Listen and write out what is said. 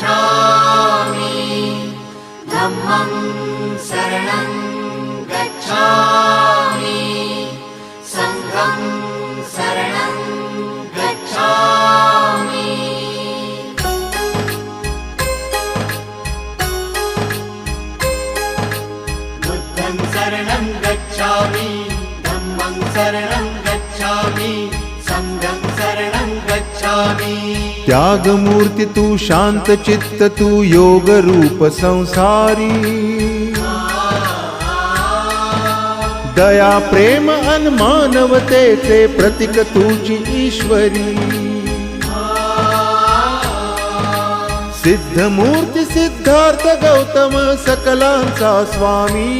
गच्छामि धम्मं शरणं गच्छामि संघं शरणं गच्छामि बुद्धं शरणं गच्छामि धम्मं शरणं गच्छामि संघं शरणं गच्छामि। त्यागमूर्ती तू शांत चित्त तू योग रूप संसारी दया प्रेम अन मानवतेचे प्रतीक तुझी ईश्वरी सिद्धमूर्ती सिद्धार्थ गौतम सकलांचा स्वामी